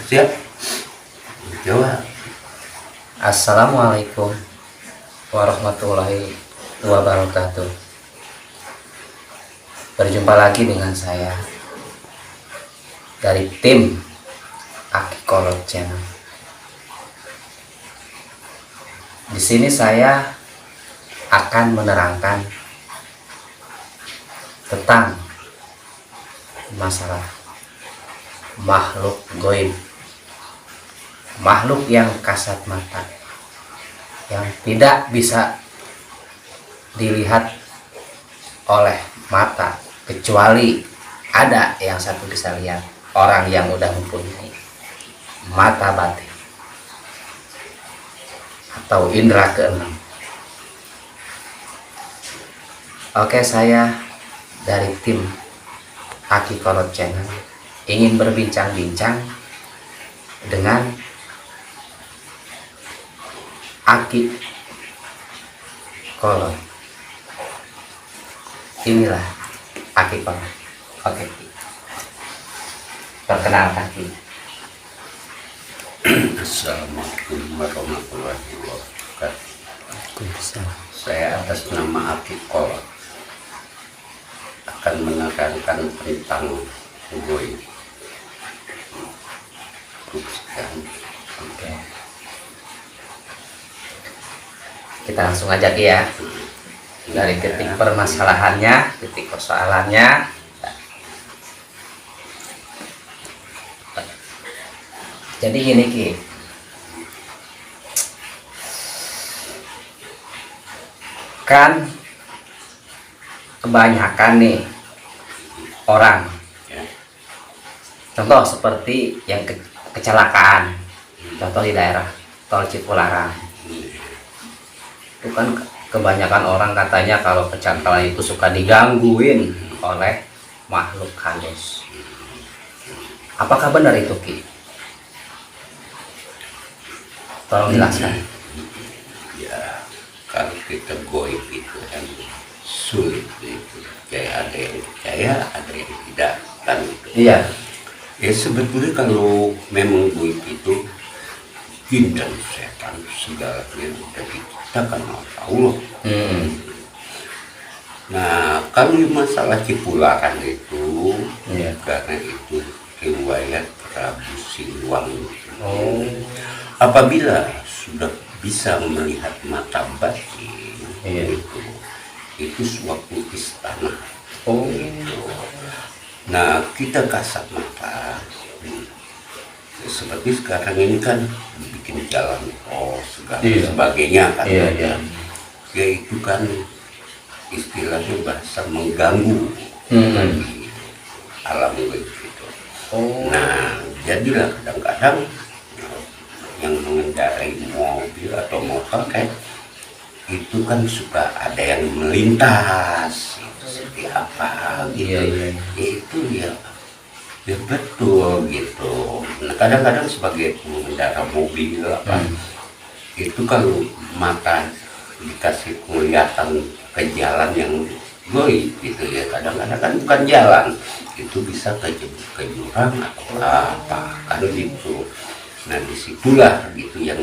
Siap. Jawab. Assalamualaikum warahmatullahi wabarakatuh. Berjumpa lagi dengan saya dari tim Aki Kolot Channel. Di sini saya akan menerangkan tentang masalah makhluk goib, makhluk yang kasat mata, yang tidak bisa dilihat oleh mata, kecuali ada yang satu bisa lihat, orang yang udah mempunyai mata batin atau indera keenam. Oke, saya dari tim Aki Kolot Channel ingin berbincang-bincang dengan Aki Kolot. Inilah Aki Kolot. Oke, perkenalkan Ki. Assalamualaikum warahmatullahi wabarakatuh. Saya atas nama Aki Kolot akan menerangkan tentang goib. Oke. Kita langsung aja Ki ya. Dari titik permasalahannya, titik persoalannya. Jadi gini Ki, kan kebanyakan nih orang, contoh seperti yang kecelakaan, contoh di daerah tol Cipularang, itu kan kebanyakan orang katanya kalau kecelakaan itu suka digangguin oleh makhluk halus. Apakah benar itu Ki? Tolong jelaskan. Ya, kalau kita goib itu kan sulit itu. Kayak ada yang percaya, ada yang tidak, kan gitu. Iya. Ya sebetulnya kalau memang goib itu jin dan setan segalanya udah diciptakan oleh Allah. Nah, kalau masalah Cipularang itu, Iya. karena itu riwayat Prabu Siliwangi. Oh. Apabila sudah bisa melihat mata batin, Iya. itu suatu istana. Oh. Nah, kita kasat mata, seperti sekarang ini kan bikin jalan tol segala sebagainya kan. Iya, iya. Ya itu kan istilahnya bahasa mengganggu di alam goib itu. Oh. Nah, jadilah kadang-kadang yang mengendarai mobil atau motor kan itu kan suka ada yang melintas seperti apa gitu. Iya. Itu ya betul gitu. Nah, kadang-kadang sebagai pengendara mobil apa itu kalau mata dikasih kelihatan ke jalan yang goib gitu ya, kadang-kadang kan bukan jalan, itu bisa ke jurang atau apa kan gitu. Nah, disitulah gitu yang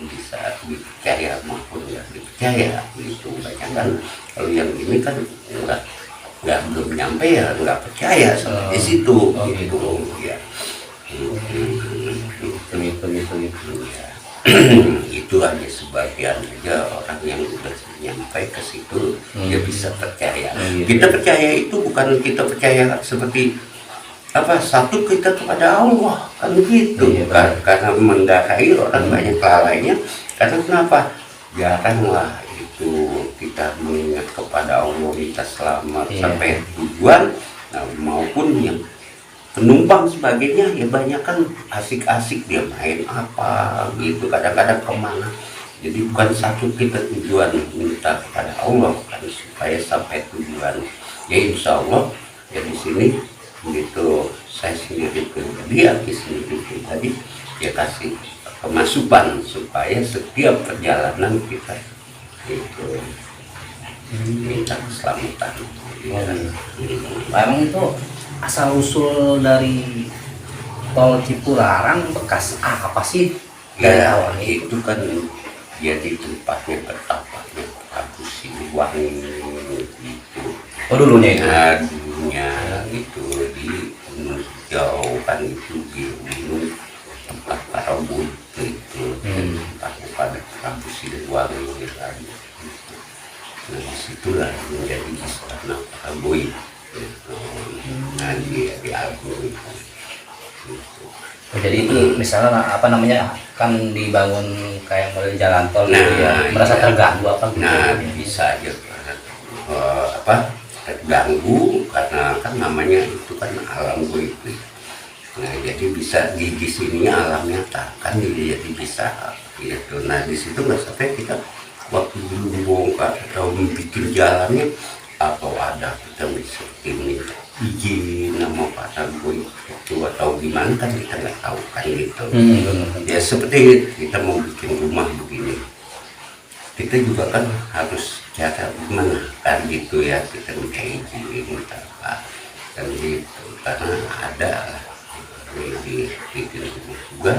bisa dipercaya maupun nggak dipercaya gitu. Banyak kan kalau yang ini kan nggak belum nyampe ya nggak percaya di situ gitu ya. Ya. Itu hanya sebagian aja orang yang udah nyampe ke situ dia bisa percaya. Kita percaya itu bukan kita percaya seperti apa satu kita kepada Allah kan gitu. Karena mendarai orang banyak lalainya. Karena kenapa? Jaranglah itu kita mengingat kepada Allah, kita selamat sampai tujuan. Nah, maupun yang penumpang sebagainya ya banyak kan asik-asik dia main apa gitu, kadang-kadang kemana. Jadi bukan satu kita tujuan minta kepada Allah kan supaya sampai tujuan. Ya insya Allah ya di sini begitu saya sendiri pribadi, Aki sendiri pribadi ya kasih kemasukan supaya setiap perjalanan kita itu minta keselamatan. Memang itu asal usul dari tol Cipularang bekas apa sih dari Ya, awalnya? itu kan jadi tempatnya bertapaknya Prabu Siliwangi gitu. Oh dulunya itu. Nah, dulunya itu di Gunung Hijau kan itu di gunung tempat para buddha itu tempatnya pada Prabu Siliwangi kan. Nah, disitulah menjadi istana Prabu itu. Nah, di Agung itu. Oh, jadi itu misalnya apa namanya kan dibangun kayak model jalan tol gitu ya, merasa iya. terganggu apa gitu? Nah, bisa aja apa terganggu karena kan namanya itu kan alam goib. Nah, jadi bisa di sini alam nyata kan jadi bisa gitu. Nah, di situ nggak sampai kita waktu dulu bongkar atau bikin jalannya atau ada kita bisa ini izin nama Pak Goib itu atau gimana kan kita nggak tahu kan gitu. Ya seperti kita mau bikin rumah begini, kita juga kan harus cara gimana kan gitu ya, kita minta izin minta apa kan gitu, karena ada di bikin rumah juga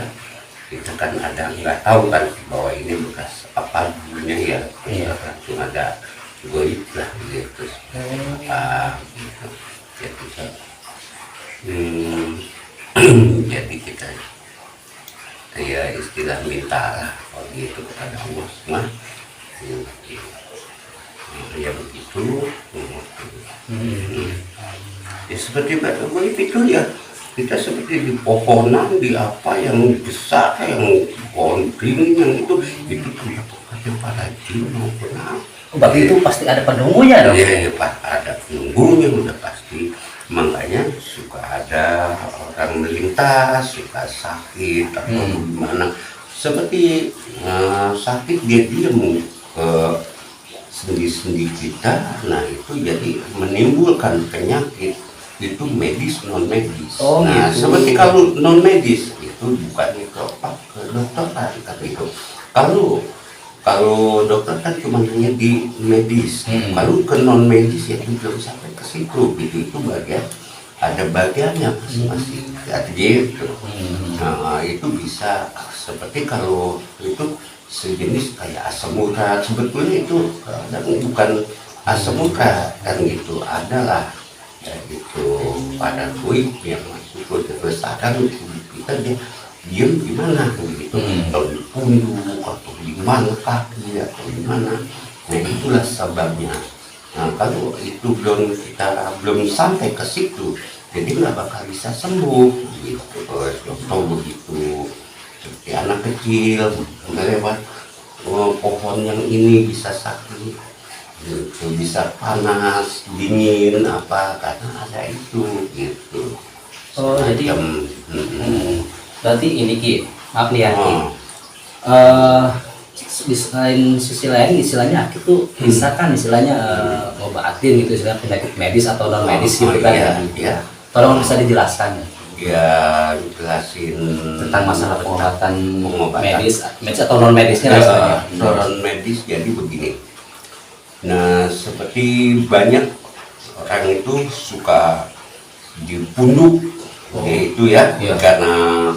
kita kan ada nggak tahu kan bahwa ini bekas apa dulunya ya, langsung ada goib lah gitu apa gitu. Jadi jadi kita ya istilah minta lah kalau gitu kepada Allah semua. Ya begitu. Ya seperti batu goib itu ya, kita seperti di pohonan di apa yang besar yang gondring yang itu ada para jin maupun apa. Berarti itu pasti ada penunggunya dong? Ya, Pak, ada penunggunya udah pasti. Makanya suka ada orang melintas, suka sakit atau gimana. Seperti sakit dia diam ke sendi-sendi kita. Nah itu jadi menimbulkan penyakit. Itu medis non medis. Oh, Nah gitu. seperti kalau non medis itu bukannya ke dokter kan itu. Kalau dokter kan cuma hanya di medis, kalau ke non medis ya belum sampai ke situ gitu. Itu bagian ada bagiannya masing-masing gitu. Nah itu bisa seperti kalau itu sejenis kayak asam urat, sebetulnya itu bukan asam urat kan gitu, adalah ya gitu pada kulit yang masuk ke kesadaran tubuh kita dia diam di mana gitu, atau di pundak atau di mana kaki atau di mana. Nah itulah sebabnya. Nah kalau itu belum sampai ke situ, jadi nggak bakal bisa sembuh gitu. Atau begitu seperti anak kecil nggak lewat pohon yang ini bisa sakit gitu, bisa panas dingin apa karena ada itu gitu. Oh jadi berarti ini Ki, maaf nih ya Ki. Di selain sisi lain istilahnya itu bisa kan istilahnya ngobatin gitu, istilahnya penyakit medis atau non medis gitu kan ya. Tolong bisa dijelaskan ya jelasin tentang masalah pengobatan medis atau non medisnya istilahnya. Non medis jadi begini. Nah seperti banyak orang itu suka dipunduk yaitu ya karena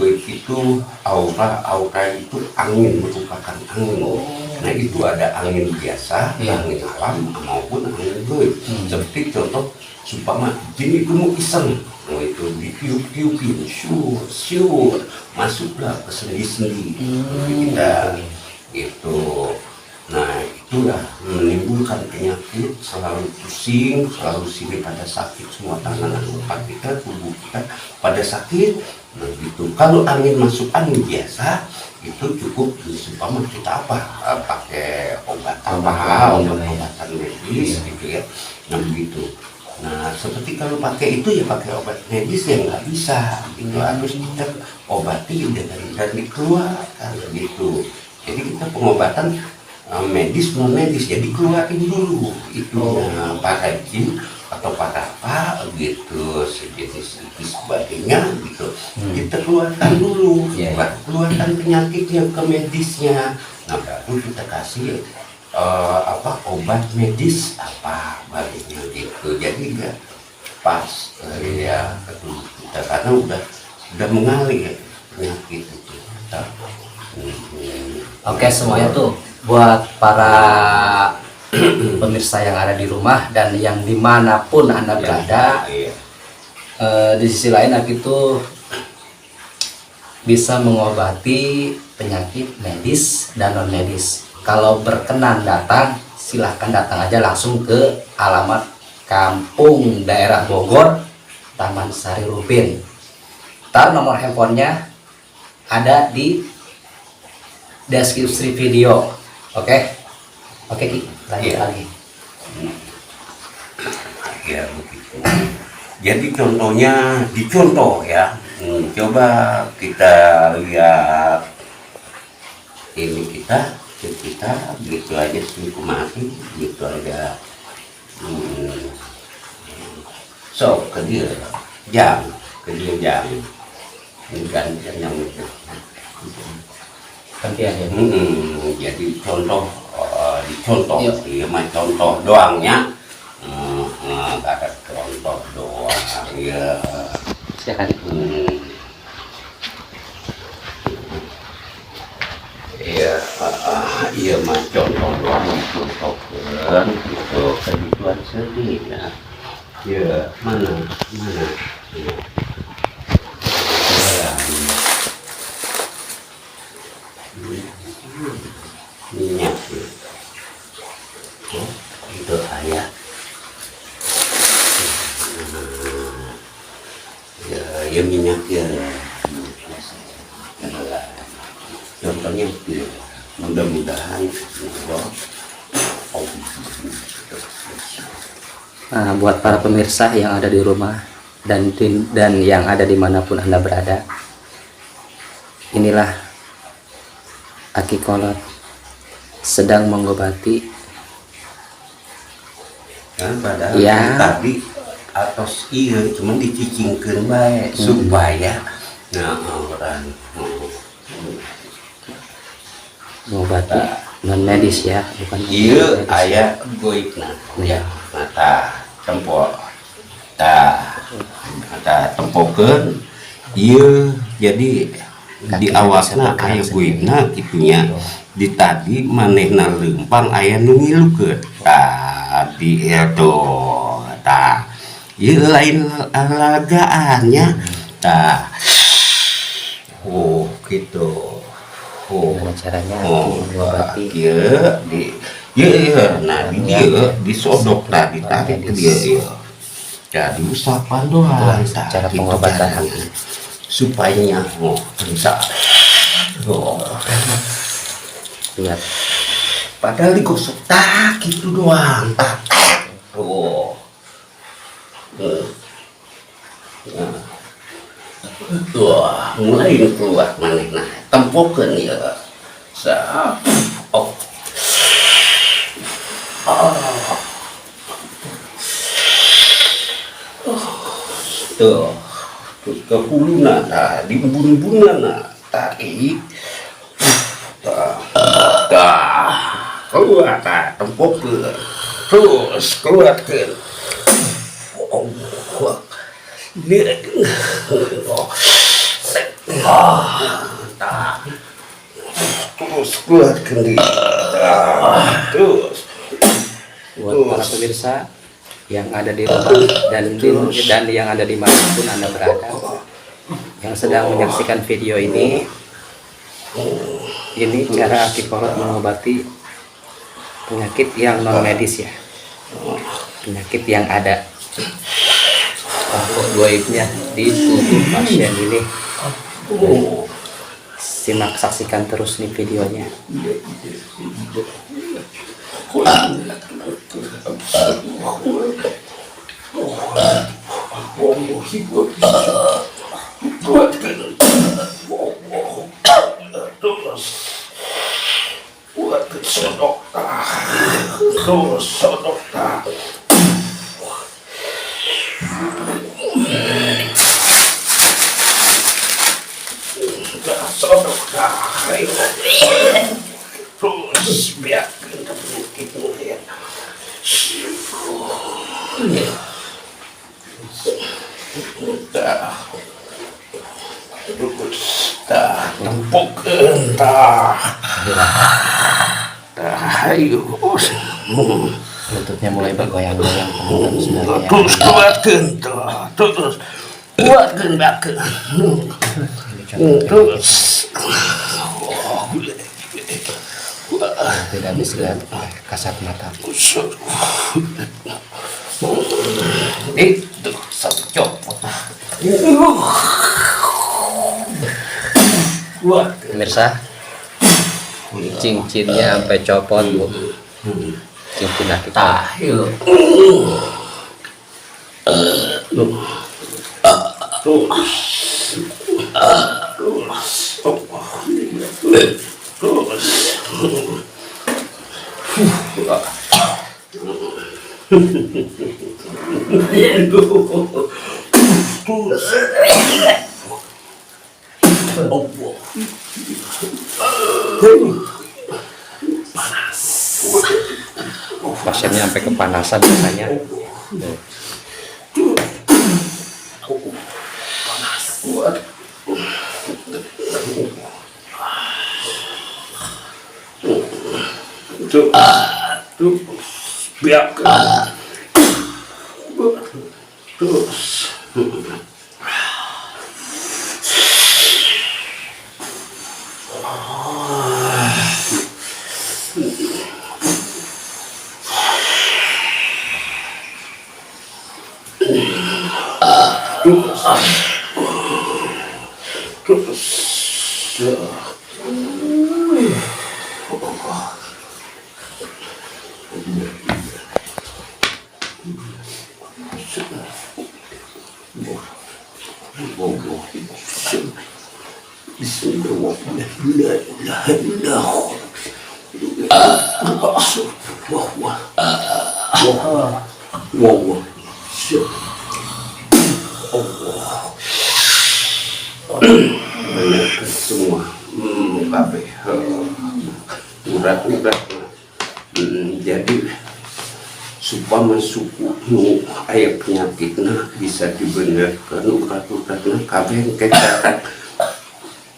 goib itu aura itu angin, merupakan angin. Nah itu ada angin biasa, angin alam maupun angin goib. Seperti contoh supaya jin itu mau iseng, itu ditiup-tiupin, syur, masuklah ke sendi-sendi kita gitu. Nah itulah menimbulkan penyakit, selalu pusing, selalu sini pada sakit, semua tangan kita, tubuh kita pada sakit. Nah gitu. Kalau angin masuk angin biasa itu cukup supaya kita pakai obatan medis gitu ya. Nah begitu. Nah seperti kalau pakai itu ya pakai obat medis yang nggak bisa gitu, harus kita obati dan dikeluarkan gitu. Jadi kita pengobatan medis non medis, jadi keluarin dulu itu para jin atau para apa gitu sejenis itu sebagainya gitu, kita keluarkan dulu, keluarkan penyakitnya ke medisnya. Nah baru kita kasih obat medis apa baliknya gitu, jadi nggak pas ya ke tubuh kita karena udah mengalir penyakit itu. Oke, semuanya tuh buat para pemirsa yang ada di rumah dan yang dimanapun Anda berada. Iya. Di sisi lain Aki tuh bisa mengobati penyakit medis dan non medis. Kalau berkenan datang, silahkan datang aja langsung ke alamat Kampung Daerah Bogor, Taman Sari Rubin. Ntar nomor handphonenya ada di deskripsi video. Oke Ki, lanjut lagi. Ya begitu. Jadi contohnya dicontoh ya. Coba kita lihat ini kita gitu aja sih mati gitu aja. So ke dia jam ini kan yang itu. Gantian ya. Jadi dicontoh, iya mah contoh doangnya, nggak ada contoh doang, ya. Silakan. Iya mah contoh doang dicontohkan, gitu kehidupan sedih ya. Ya mana. Minyak itu ayah ya minyak ya contohnya itu mudah-mudahan Nah, buat para pemirsa yang ada di rumah dan yang ada dimanapun Anda berada, inilah Aki Kolot sedang mengobati kan padahal ya. Tadi atos iya cuma dicicingkeun bae supaya orang mengobati non medis ya, bukan iya medis. aya goibna ya mata tempol tempokeun iya jadi di awasna aya goibna kitunya di tadi manehna lempang aya nu ngilukeun tadi itu tah ieu lain lagaannya tah gitu caranya mengobati nah di dia disodok tadi tarik ke dia jadi usapan doang cara pengobatan supaya bisa lihat padahal digosok tak gitu doang tak wah mulai keluar manehna tempokeun ya tuh ke huluna di embun-embunana tarik keluar tempokeun terus keluarkeun terus keluarkeun terus buat para pemirsa yang ada di rumah dan yang ada di manapun Anda berada yang sedang menyaksikan video ini cara Aki Kolot mengobati penyakit yang non medis ya, penyakit yang ada goibnya di tubuh pasien ini. Simak, saksikan terus nih videonya. Terus biarkan kita lihat. Udah. Entah. Ayo. Lututnya mulai bergoyang-goyang, teman-teman saudara ya. Terus kuatkan, terus kuatkan belakang. Ini contoh Terus. tidak bisa lihat kasat mata. Itu satu copot. Pemirsa, cincinnya sampai copot bu. Cincin laki Ayo. Pasiennya sampai kepanasan biasanya. Biarkan. Terus. Semua kabeh urat-urat jadi supaya suku nu aya penyakitna bisa dibenerkeun urat-uratna kabeh kecatat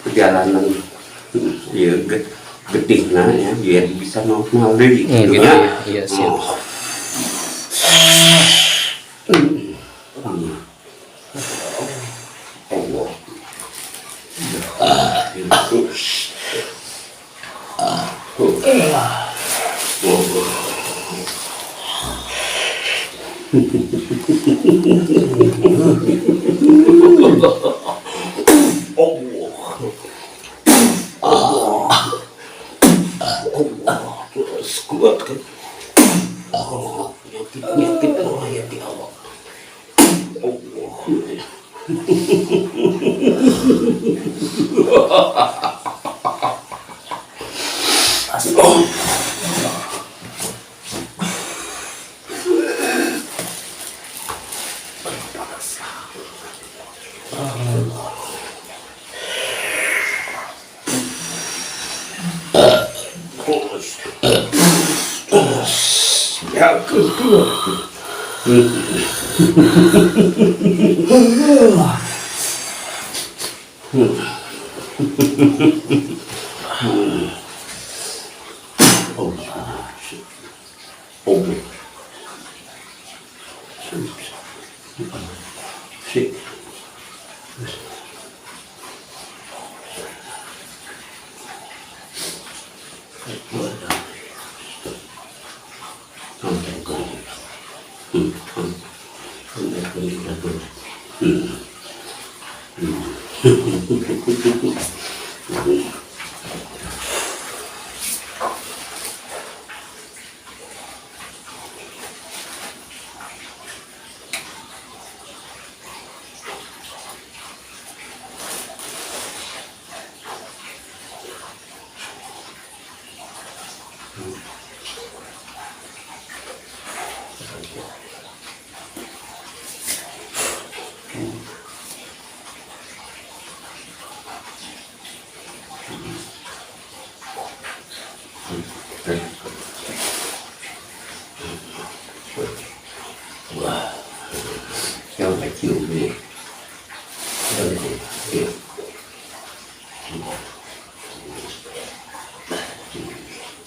perjalanan ya getihna ya biar bisa normal deui Gitu ya. ya, iya siap. Allah. Terus kuatkan. Penyakit ya di Allah. Ya kedua. Yang kecil ini.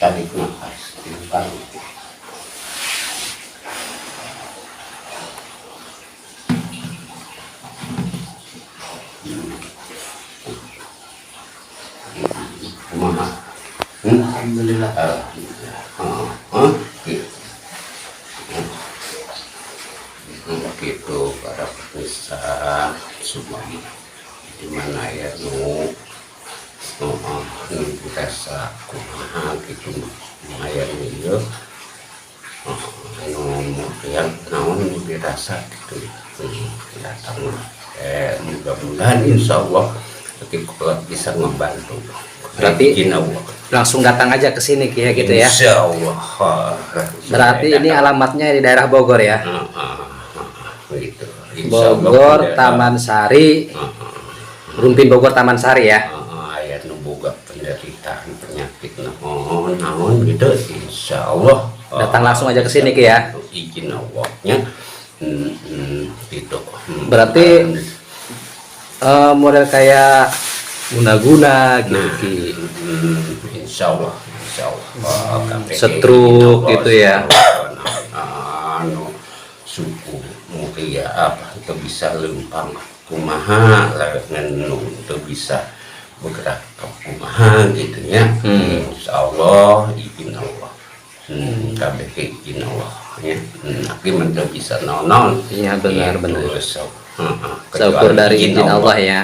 tarik nafas timbang. Kumaha? Alhamdulillah. Begitu para pemirsa semuanya di mana ya dirasa kumaha gitu lumayan ya kemudian naon dirasa gitu datang mudah-mudahan insya Allah kita bisa membantu. Berarti Izin Allah. langsung datang aja ke sini ya gitu ya. Insya Allah. Berarti ini alamatnya di daerah Bogor ya. Gitu. Insya Allah Bogor tidak- Taman Sari. Rumpin Bogor Taman Sari ya. Ayat nubuga penderitaan penyakit naon gitu insya Allah Datang langsung aja ke sini Ki ya. izin Allahnya gitu. Berarti model kayak guna-guna gitu Nah, Ki. insya Allah KPG Stroke gitu ya. anu suku mungkin ya apa itu bisa lempang kumaha lengan itu bisa bergerak ke kumaha gitu ya. Insya Allah izin Allah KPG izin Allah ya. Tapi mana bisa non Iya benar-benar. Kecuali Syukur dari izin Allah ya.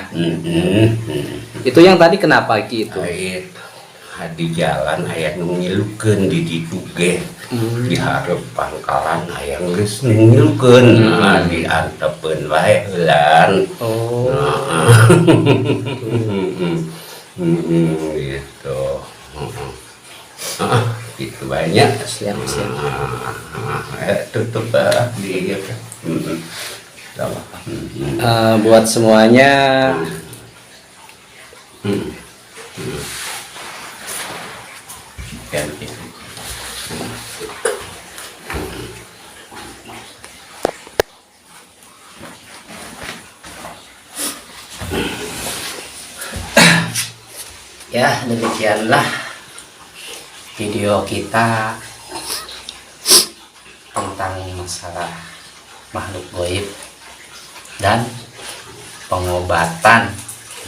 Itu yang tadi kenapa Ki itu? Ayat di jalan ayat ngilukeun di ditu ge di hareup pangkalan aya geus ngilukeun diantepeun wae heulan. Oh. Gitu. Gitu banyak. Siap. Tutup di Buat semuanya ganti. ya demikianlah video kita tentang masalah makhluk gaib dan pengobatan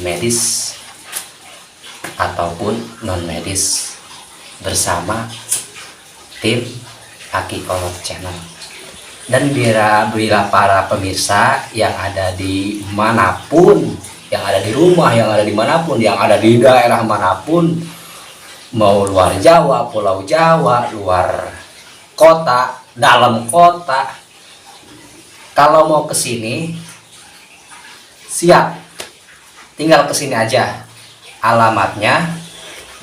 medis ataupun non medis bersama tim Aki Kolot Channel. Dan bila para pemirsa yang ada di manapun, yang ada di rumah, yang ada di manapun, yang ada di daerah manapun, mau luar Jawa, Pulau Jawa, luar kota, dalam kota, kalau mau ke sini siap, tinggal ke sini aja. Alamatnya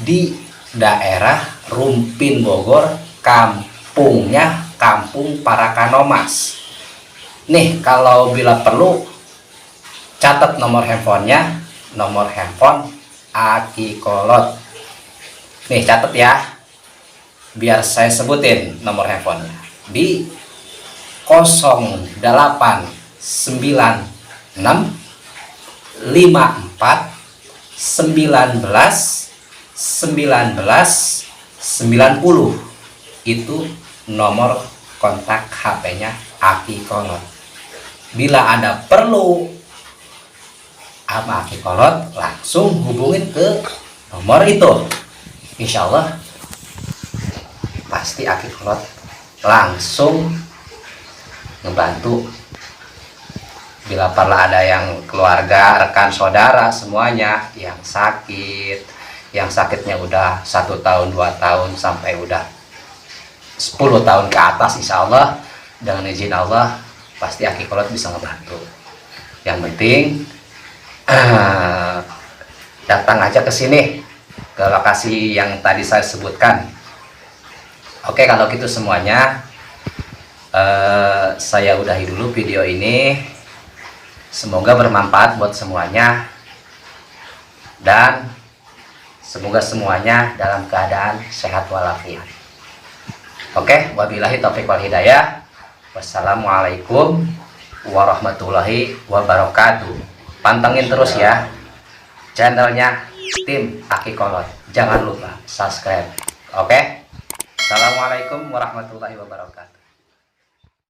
di daerah Rumpin Bogor, kampungnya Kampung Parakanomas. Nih kalau bila perlu catat nomor handphonenya, nomor handphone Aki Kolot. Nih catat ya, biar saya sebutin nomor handphonenya di 0896 54 19 90. Itu nomor kontak HP-nya Aki Kolot. Bila ada perlu sama Aki Kolot, langsung hubungin ke nomor itu. Insya Allah pasti Aki Kolot langsung ngebantu. Bila perlu ada yang keluarga, rekan saudara semuanya yang sakit, yang sakitnya udah 1 tahun 2 tahun sampai udah 10 tahun ke atas, insya Allah dengan izin Allah pasti Aki Kolot bisa ngebantu. Yang penting datang aja ke sini, ke lokasi yang tadi saya sebutkan. Oke, kalau gitu semuanya saya udahi dulu video ini. Semoga bermanfaat buat semuanya dan semoga semuanya dalam keadaan sehat walafiat. Oke, wabillahi taufiq wal hidayah. Wassalamualaikum warahmatullahi wabarakatuh. Pantengin terus ya channelnya tim Aki Kolot. Jangan lupa subscribe. Oke. Assalamualaikum warahmatullahi wabarakatuh.